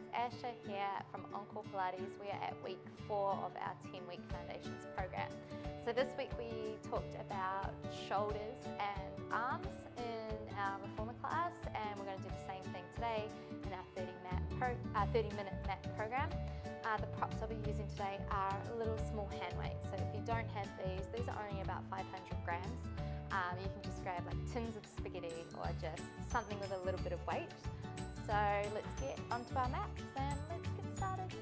it's Asha here from Encore Pilates. We are at week 4 of our 10-week foundations program. So this week we talked about shoulders and arms in our reformer class, and we're going to do the same thing today in our 30-minute mat program. The props I'll be using today are little small hand weights. So if you don't have these are only about 500 grams. You can just grab like tins of spaghetti or just something with a little bit of weight. So let's get onto our mats and let's get started.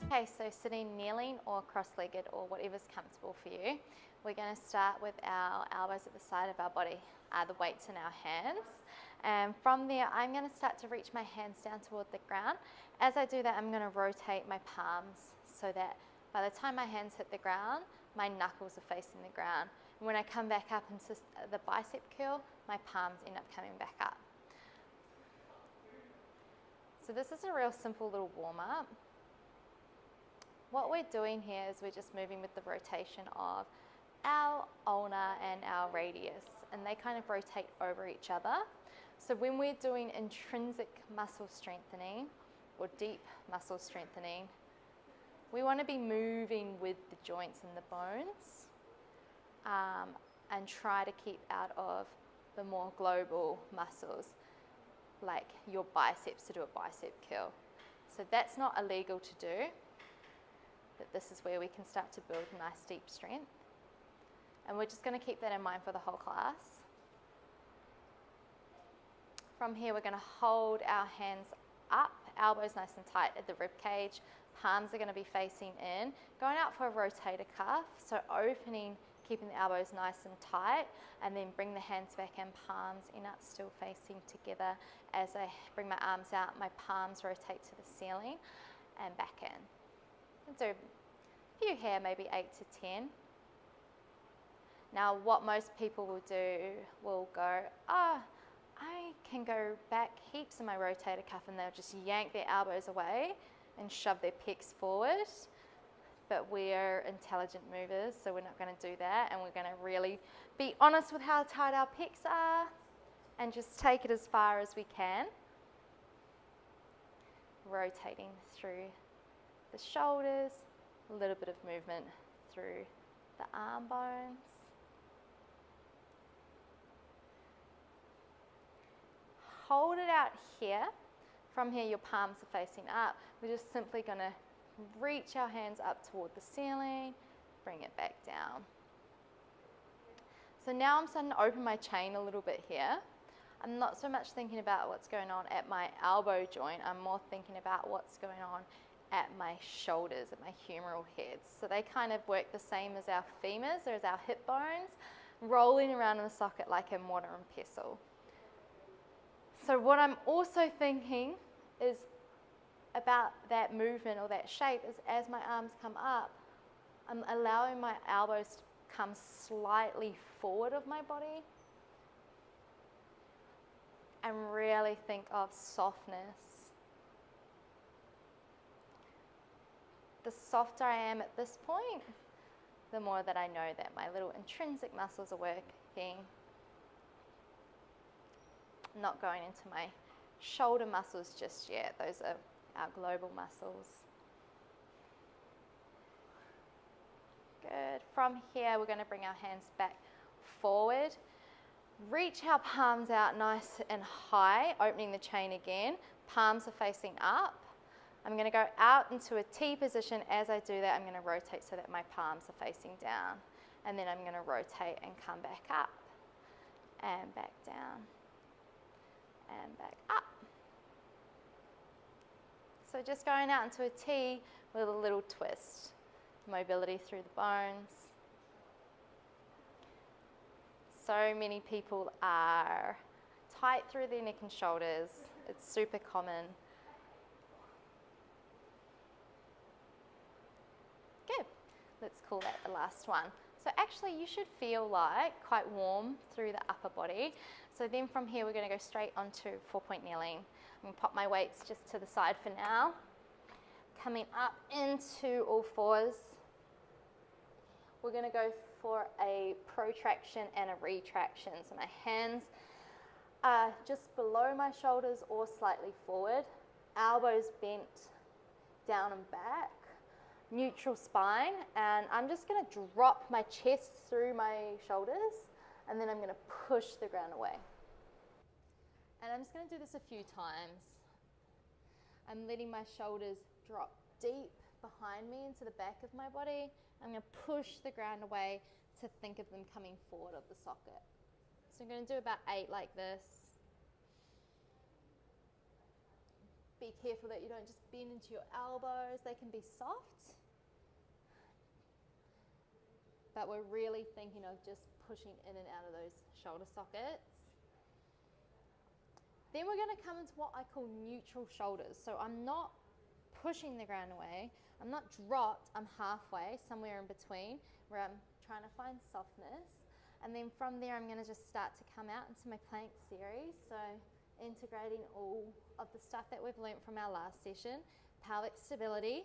Okay, so sitting, kneeling or cross-legged or whatever's comfortable for you. We're going to start with our elbows at the side of our body, the weights in our hands. And from there, I'm going to start to reach my hands down toward the ground. As I do that, I'm going to rotate my palms so that by the time my hands hit the ground, my knuckles are facing the ground. And when I come back up into the bicep curl, my palms end up coming back up. So this is a real simple little warm-up. What we're doing here is we're just moving with the rotation of our ulna and our radius, and they kind of rotate over each other. So when we're doing intrinsic muscle strengthening or deep muscle strengthening, we want to be moving with the joints and the bones and try to keep out of the more global muscles, like your biceps to do a bicep curl. So that's not illegal to do, but this is where we can start to build nice deep strength. And we're just going to keep that in mind for the whole class. From here, we're going to hold our hands up, elbows nice and tight at the rib cage. Palms are going to be facing in, going out for a rotator cuff, so opening, keeping the elbows nice and tight, and then bring the hands back and palms end up still facing together. As I bring my arms out, my palms rotate to the ceiling and back in. I'll do a few here, maybe 8 to 10. Now what most people will do will go, I can go back heaps in my rotator cuff, and they'll just yank their elbows away and shove their pecs forward. But we're intelligent movers, so we're not going to do that, and we're going to really be honest with how tight our pecs are and just take it as far as we can. Rotating through the shoulders, a little bit of movement through the arm bones. Hold it out here. From here, your palms are facing up. We're just simply going to reach our hands up toward the ceiling, bring it back down. So now I'm starting to open my chain a little bit here. I'm not so much thinking about what's going on at my elbow joint. I'm more thinking about what's going on at my shoulders, at my humeral heads. So they kind of work the same as our femurs or as our hip bones, rolling around in the socket like a mortar and pestle. So what I'm also thinking is about that movement or that shape is as my arms come up, I'm allowing my elbows to come slightly forward of my body and really think of softness. The softer I am at this point, the more that I know that my little intrinsic muscles are working. Not going into my shoulder muscles just yet. Those are our global muscles. Good. From here, we're going to bring our hands back forward. Reach our palms out nice and high, opening the chain again. Palms are facing up. I'm going to go out into a T position. As I do that, I'm going to rotate so that my palms are facing down. And then I'm going to rotate and come back up and back down and back up. So just going out into a T with a little twist. Mobility through the bones. So many people are tight through their neck and shoulders. It's super common. Good. Let's call that the last one. So actually you should feel like quite warm through the upper body. So then from here we're going to go straight onto 4-point kneeling. I'm going to pop my weights just to the side for now. Coming up into all fours. We're going to go for a protraction and a retraction. So my hands are just below my shoulders or slightly forward. elbows bent down and back, neutral spine, and I'm just going to drop my chest through my shoulders, and then I'm going to push the ground away. And I'm just going to do this a few times. I'm letting my shoulders drop deep behind me into the back of my body. I'm going to push the ground away to think of them coming forward of the socket. So I'm going to do about 8 like this. Be careful that you don't just bend into your elbows. They can be soft, but we're really thinking of just pushing in and out of those shoulder sockets. Then we're going to come into what I call neutral shoulders. So I'm not pushing the ground away. I'm not dropped. I'm halfway, somewhere in between, where I'm trying to find softness. And then from there, I'm going to just start to come out into my plank series. So integrating all of the stuff that we've learned from our last session. Pelvic stability,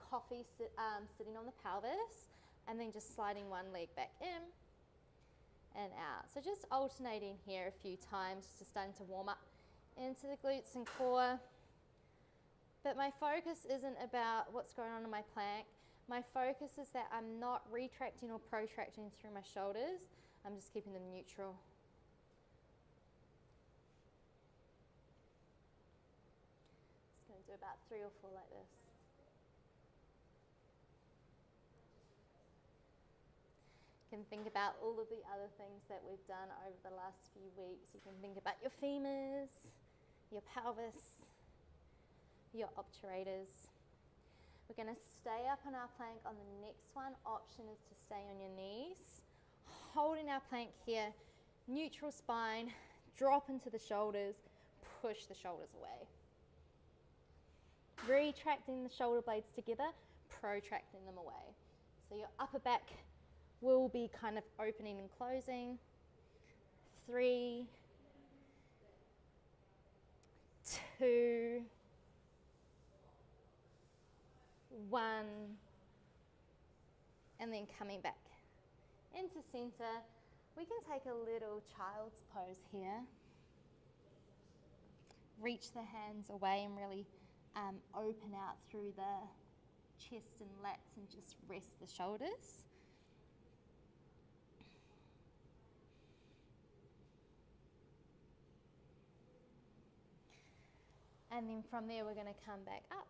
sitting on the pelvis, and then just sliding one leg back in and out. So just alternating here a few times, just starting to warm up into the glutes and core. But my focus isn't about what's going on in my plank. My focus is that I'm not retracting or protracting through my shoulders. I'm just keeping them neutral. Just going to do about 3 or 4 like this. You can think about all of the other things that we've done over the last few weeks. You can think about your femurs, your pelvis, your obturators. We're going to stay up on our plank on the next one. Option is to stay on your knees. Holding our plank here, neutral spine, drop into the shoulders, push the shoulders away. Retracting the shoulder blades together, protracting them away. So your upper back will be kind of opening and closing. 3, 2, 1, and then coming back into center. We can take a little child's pose here. Reach the hands away and really open out through the chest and lats and just rest the shoulders. And then from there, we're going to come back up.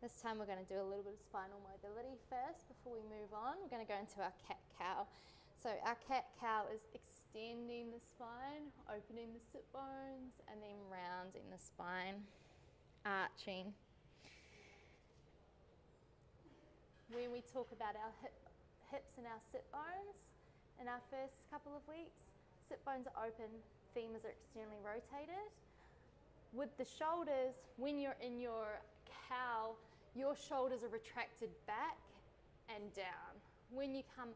This time we're going to do a little bit of spinal mobility first before we move on. We're going to go into our cat-cow. So our cat-cow is extending the spine, opening the sit bones, and then rounding the spine, arching. When we talk about our hips and our sit bones in our first couple of weeks, sit bones are open, femurs are externally rotated. With the shoulders, when you're in your cow, your shoulders are retracted back and down. When you come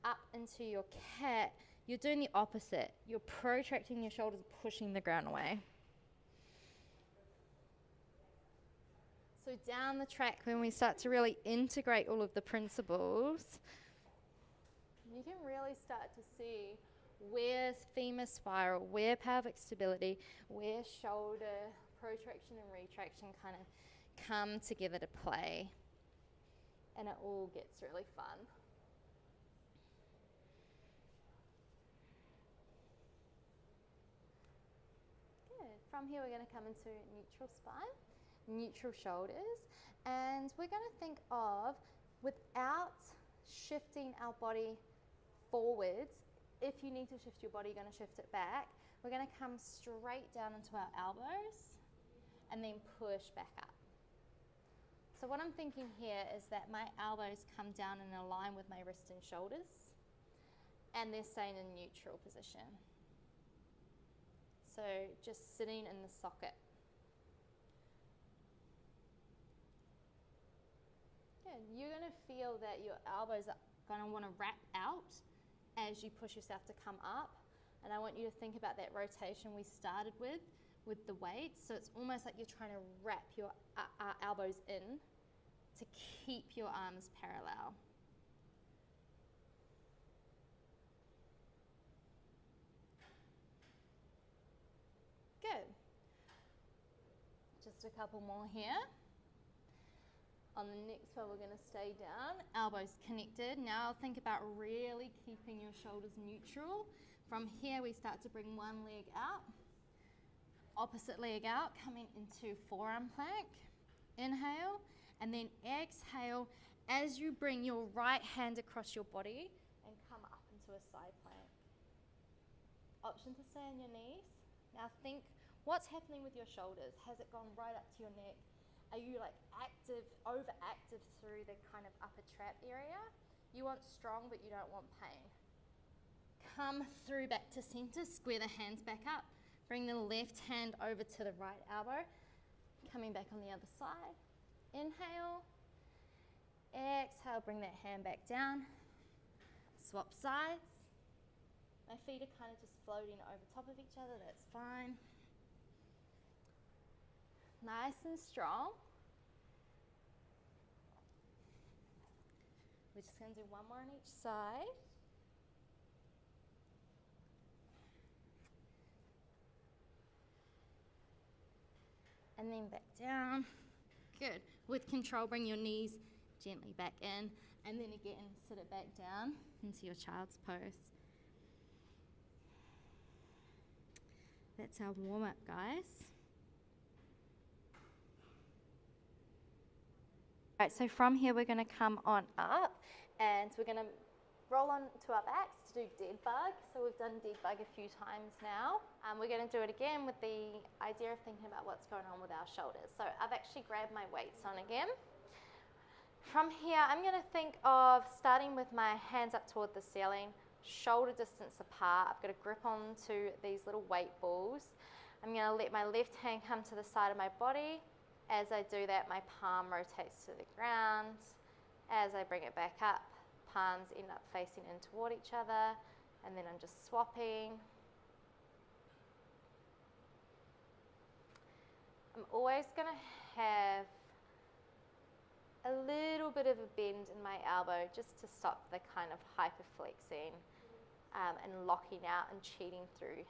up into your cat, you're doing the opposite. You're protracting your shoulders, pushing the ground away. So down the track, when we start to really integrate all of the principles, you can really start to see where femur spiral, where pelvic stability, where shoulder protraction and retraction kind of come together to play. And it all gets really fun. Good. From here we're going to come into neutral spine, neutral shoulders, and we're going to think of, without shifting our body forwards, if you need to shift your body, you're going to shift it back. We're going to come straight down into our elbows and then push back up. So what I'm thinking here is that my elbows come down and align with my wrists and shoulders, and they're staying in neutral position. So just sitting in the socket. Good. You're going to feel that your elbows are going to want to wrap out as you push yourself to come up. And I want you to think about that rotation we started with the weights. So it's almost like you're trying to wrap your elbows in to keep your arms parallel. Just a couple more here. On the next one, we're going to stay down, elbows connected. Now think about really keeping your shoulders neutral. From here, we start to bring one leg out, opposite leg out, coming into forearm plank. Inhale, and then exhale as you bring your right hand across your body and come up into a side plank. Option to stay on your knees. Now think, what's happening with your shoulders? Has it gone right up to your neck? Are you like active, overactive through the kind of upper trap area? You want strong, but you don't want pain. Come through back to center, square the hands back up. Bring the left hand over to the right elbow. Coming back on the other side. Inhale. Exhale, bring that hand back down. Swap sides. My feet are kind of just floating over top of each other, that's fine. Nice and strong. We're just going to do one more on each side. And then back down. Good. With control, bring your knees gently back in. And then again, sit it back down into your child's pose. That's our warm-up, guys. All right, so from here, we're going to come on up and we're going to roll on to our backs to do dead bug. So we've done dead bug a few times now. We're going to do it again with the idea of thinking about what's going on with our shoulders. So I've actually grabbed my weights on again. From here, I'm going to think of starting with my hands up toward the ceiling, shoulder distance apart. I've got a grip onto these little weight balls. I'm going to let my left hand come to the side of my body. As I do that, my palm rotates to the ground. As I bring it back up, palms end up facing in toward each other, and then I'm just swapping. I'm always going to have a little bit of a bend in my elbow just to stop the kind of hyperflexing and locking out and cheating through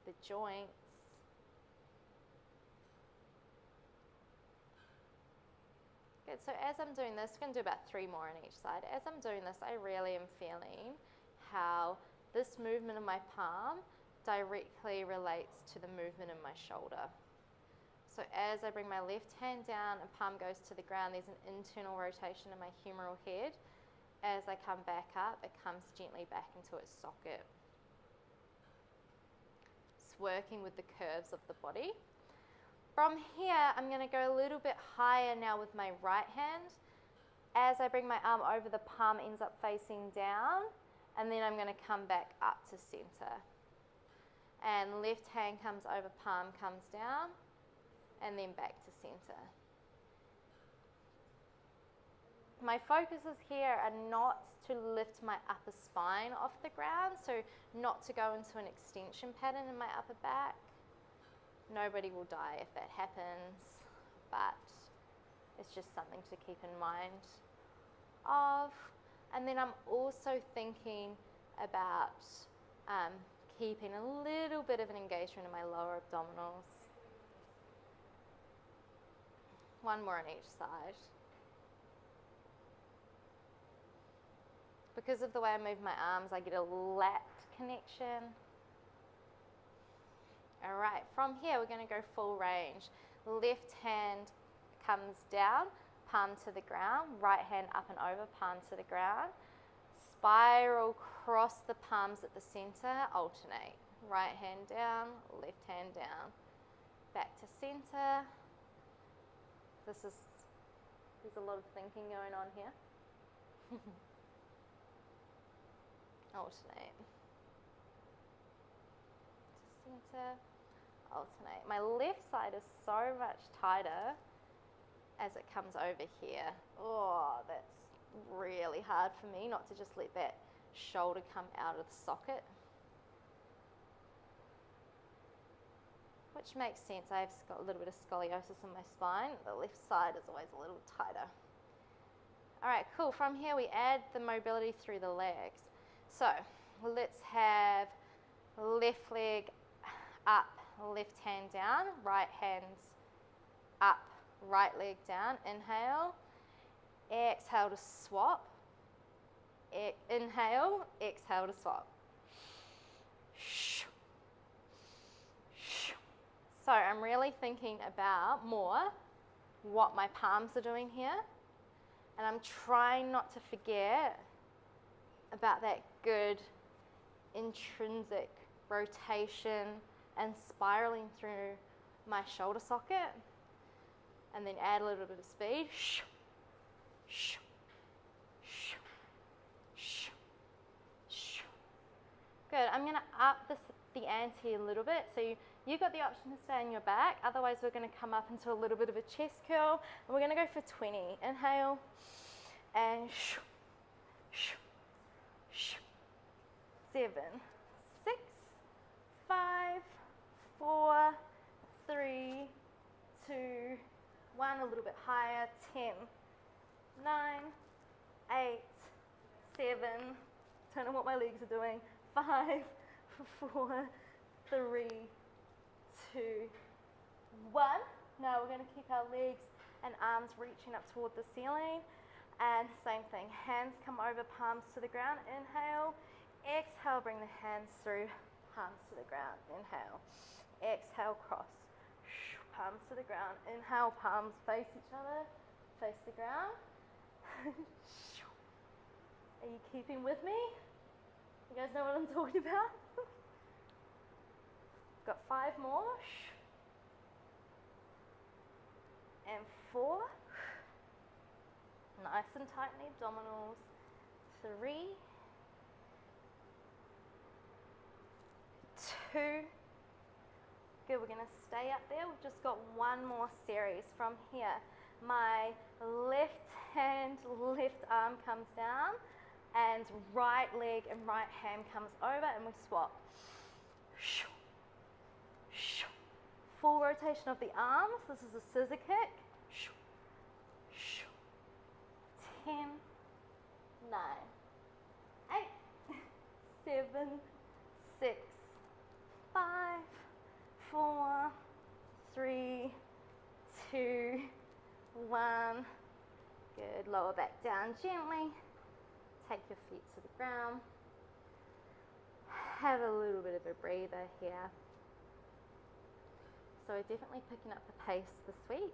the joints. Good, so as I'm doing this, we're going to do about 3 more on each side. As I'm doing this, I really am feeling how this movement of my palm directly relates to the movement in my shoulder. So as I bring my left hand down and palm goes to the ground, there's an internal rotation in my humeral head. As I come back up, it comes gently back into its socket. It's working with the curves of the body. From here, I'm going to go a little bit higher now with my right hand. As I bring my arm over, the palm ends up facing down, and then I'm going to come back up to center. And left hand comes over, palm comes down, and then back to center. My focuses here are not to lift my upper spine off the ground, so not to go into an extension pattern in my upper back. Nobody will die if that happens, but it's just something to keep in mind of. And then I'm also thinking about keeping a little bit of an engagement in my lower abdominals. One more on each side. Because of the way I move my arms, I get a lat connection. All right, from here we're going to go full range. Left hand comes down, palm to the ground. Right hand up and over, palm to the ground. Spiral cross the palms at the center, alternate. Right hand down, left hand down. Back to center. There's a lot of thinking going on here. Alternate. To center. Alternate. My left side is so much tighter as it comes over here. Oh, that's really hard for me not to just let that shoulder come out of the socket. Which makes sense. I've got a little bit of scoliosis in my spine. The left side is always a little tighter. All right, cool. From here we add the mobility through the legs. So let's have left leg up, left hand down, right hand up, right leg down, inhale, exhale to swap, inhale, exhale to swap. So I'm really thinking about more what my palms are doing here, and I'm trying not to forget about that good intrinsic rotation and spiraling through my shoulder socket, and then add a little bit of speed. Good. I'm going to up the ante a little bit. So you've got the option to stay on your back. Otherwise, we're going to come up into a little bit of a chest curl. And we're going to go for 20. Inhale. And 7, 6, 5, 4, 3, 2, 1. A little bit higher. 10, 9, 8, 7. Don't know what my legs are doing. 5, 4, 3, 2, 1. Now we're going to keep our legs and arms reaching up toward the ceiling. And same thing, hands come over, palms to the ground. Inhale, exhale, bring the hands through, palms to the ground. Inhale, exhale, cross, palms to the ground. Inhale, palms face each other, face the ground. Are you keeping with me? You guys know what I'm talking about? Got 5 more. And 4. Nice and tight in the abdominals. 3, 2. Good, we're going to stay up there. We've just got one more series from here. My left hand, left arm comes down, and right leg and right hand comes over, and we swap. Full rotation of the arms. This is a scissor kick. 10, 9, 8, 7, 6, 5, 4, 3, 2, 1. Good. Lower back down gently. Take your feet to the ground. Have a little bit of a breather here. So we're definitely picking up the pace this week.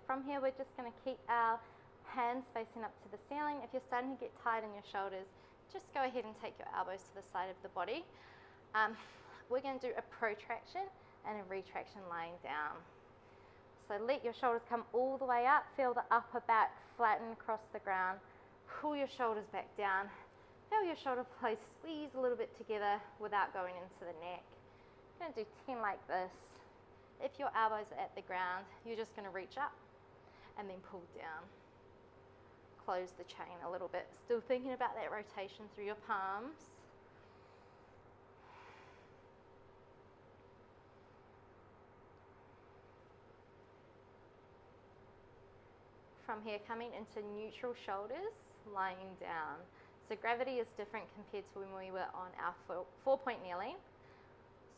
From here, we're just going to keep our hands facing up to the ceiling. If you're starting to get tight in your shoulders, just go ahead and take your elbows to the side of the body. We're going to do a protraction and a retraction lying down. So let your shoulders come all the way up. Feel the upper back flatten across the ground. Pull your shoulders back down. Feel your shoulder blades squeeze a little bit together without going into the neck. I'm going to do 10 like this. If your elbows are at the ground, you're just going to reach up and then pull down. Close the chain a little bit. Still thinking about that rotation through your palms. From here, coming into neutral shoulders, lying down. So gravity is different compared to when we were on our 4-point kneeling.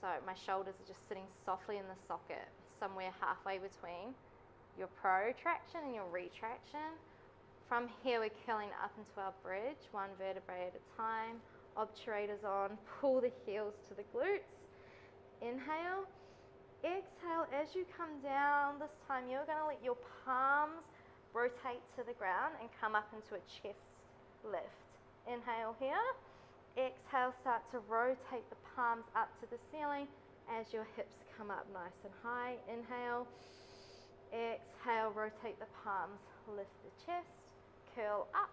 So my shoulders are just sitting softly in the socket, somewhere halfway between your protraction and your retraction. From here, we're curling up into our bridge, one vertebrae at a time. Obturators on, pull the heels to the glutes. Inhale, exhale. As you come down, this time you're going to let your palms rotate to the ground and come up into a chest lift. Inhale here. Exhale, start to rotate the palms up to the ceiling as your hips come up nice and high. Inhale, exhale, rotate the palms, lift the chest, curl up.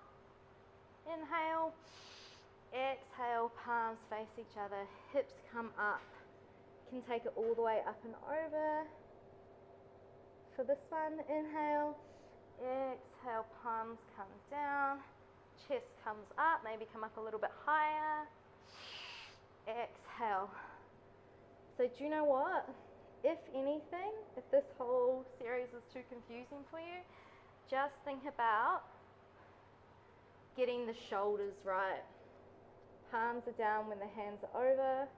Inhale, exhale, palms face each other, hips come up. You can take it all the way up and over. For this one, inhale, exhale, palms come down. Chest comes up, maybe come up a little bit higher. Exhale. So do you know what? If anything, if this whole series is too confusing for you, just think about getting the shoulders right. Palms are down when the hands are over.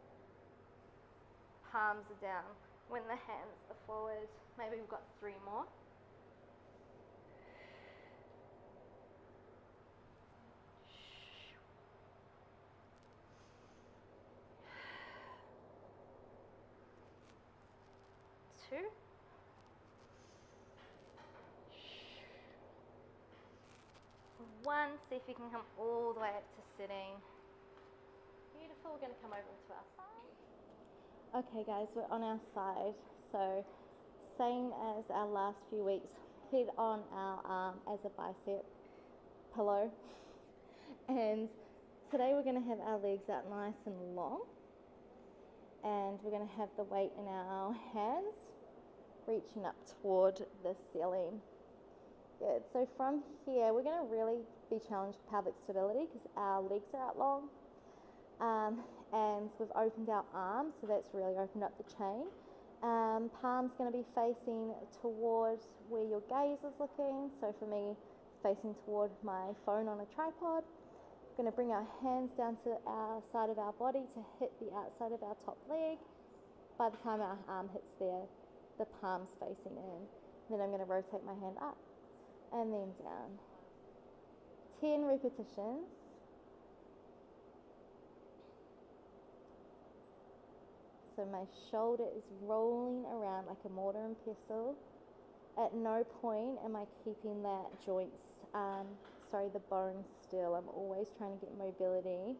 Palms are down when the hands are forward. Maybe we've got 3 more. Two. One. See if you can come all the way up to sitting. Beautiful. We're going to come over to our side. Okay guys, we're on our side. So same as our last few weeks, head on our arm as a bicep pillow. And today we're going to have our legs out nice and long. And we're going to have the weight in our hands reaching up toward the ceiling. Good. So from here, we're going to really be challenged with pelvic stability because our legs are out long. And we've opened our arms, so that's really opened up the chain. Palms going to be facing towards where your gaze is looking. So for me, facing toward my phone on a tripod. We're going to bring our hands down to our side of our body to hit the outside of our top leg. By the time our arm hits there, the palms facing in. Then I'm going to rotate my hand up and then down. 10 repetitions. So my shoulder is rolling around like a mortar and pestle. At no point am I keeping that the bone still. I'm always trying to get mobility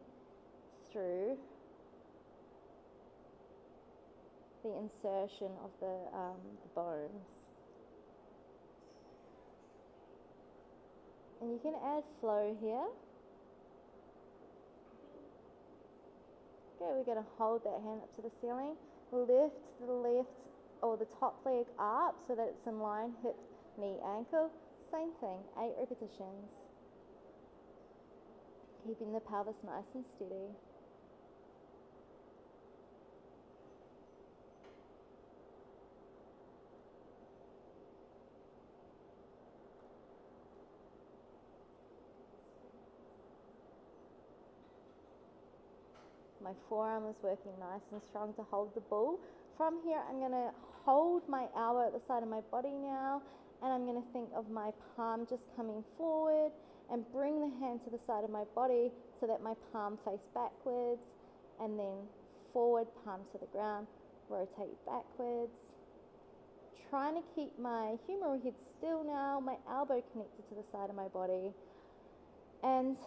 through the insertion of the bones. And you can add flow here. Okay, we're going to hold that hand up to the ceiling. Lift the left or the top leg up so that it's in line, hip, knee, ankle. Same thing, 8 repetitions. Keeping the pelvis nice and steady. My forearm is working nice and strong to hold the ball. From here, I'm going to hold my elbow at the side of my body now, and I'm going to think of my palm just coming forward and bring the hand to the side of my body so that my palm face backwards, and then forward, palm to the ground, rotate backwards. Trying to keep my humeral head still now, my elbow connected to the side of my body. And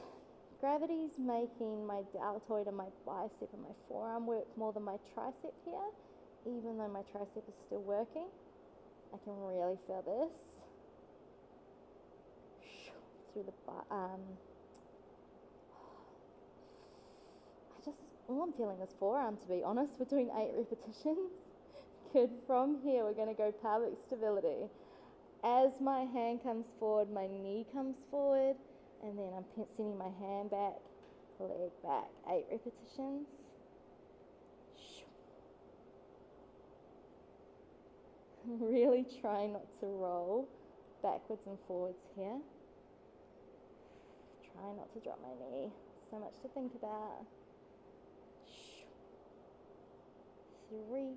gravity's making my deltoid and my bicep and my forearm work more than my tricep here, even though my tricep is still working. I can really feel this. Through the all I'm feeling is forearm, to be honest. We're doing 8 repetitions. Good. From here, we're going to go pelvic stability. As my hand comes forward, my knee comes forward, and then I'm sending my hand back, leg back. 8 repetitions. I'm really trying not to roll backwards and forwards here. Try not to drop my knee. So much to think about. 3,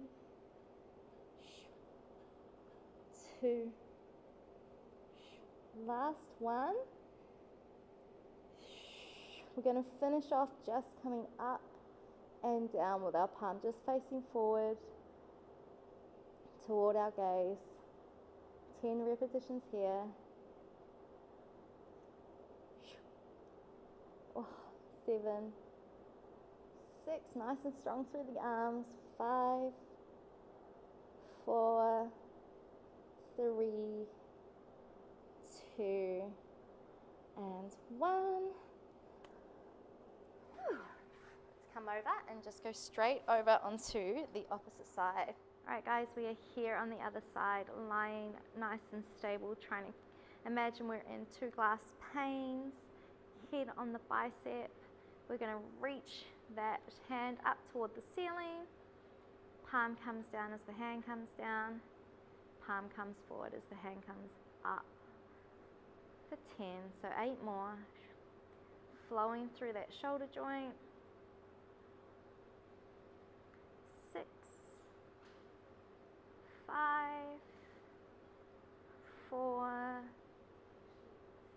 2, last one. We're going to finish off just coming up and down with our palm just facing forward toward our gaze. 10 repetitions here. 7, 6, nice and strong through the arms. 5, 4, 3, 2, and 1. Let's come over and just go straight over onto the opposite side. All right, guys, we are here on the other side, lying nice and stable, trying to imagine we're in 2 glass panes, head on the bicep. We're going to reach that hand up toward the ceiling. Palm comes down as the hand comes down. Palm comes forward as the hand comes up. For 10, so 8 more. Flowing through that shoulder joint. 5, 4,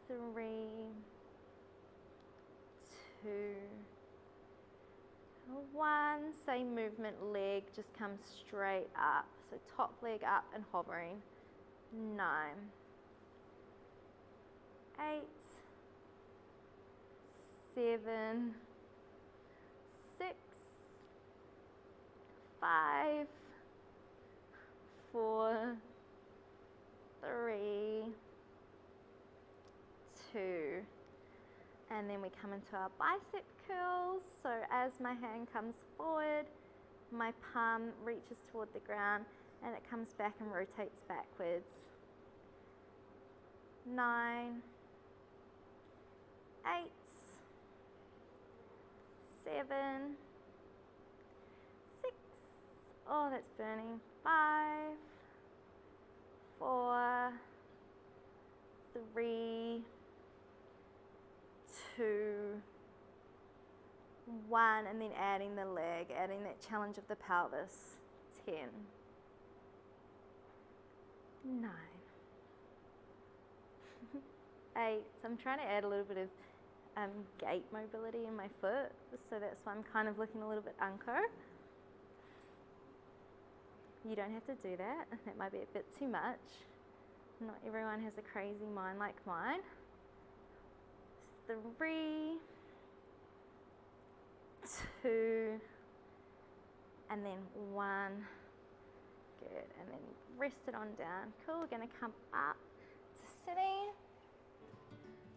3, 2, 1. Same movement, leg just comes straight up. So top leg up and hovering. 9, 8, 7, 6, 5, 4, 3, 2, and then we come into our bicep curls. So as my hand comes forward, my palm reaches toward the ground and it comes back and rotates backwards. 9, 8, 7, 6, oh that's burning, 5, 4, 3, 2, 1, and then adding the leg, adding that challenge of the pelvis. 10, 9, 8. So I'm trying to add a little bit of gait mobility in my foot, so that's why I'm kind of looking a little bit unco. You don't have to do that. That might be a bit too much. Not everyone has a crazy mind like mine. 3, 2, and then 1. Good, and then rest it on down. Cool, we're gonna come up to sitting.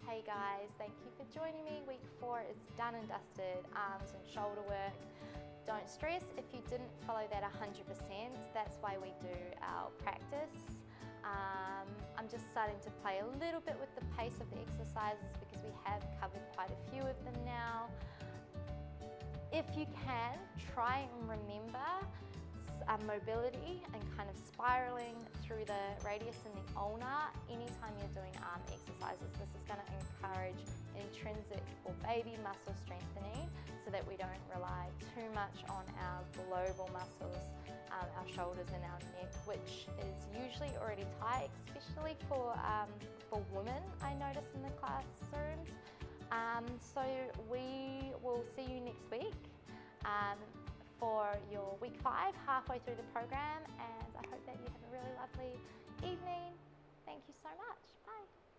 Hey guys, thank you for joining me. Week 4 is done and dusted, arms and shoulder work. Don't stress if you didn't follow that 100%, that's why we do our practice. I'm just starting to play a little bit with the pace of the exercises because we have covered quite a few of them now. If you can, try and remember mobility and kind of spiraling through the radius and the ulnar anytime you're doing arm exercises. This is going to encourage intrinsic or baby muscle strengthening so that we don't rely too much on our global muscles, our shoulders and our neck, which is usually already tight, especially for women, I notice in the classrooms. So we will see you next week for your week 5, halfway through the program, and I hope that you have a really lovely evening. Thank you so much.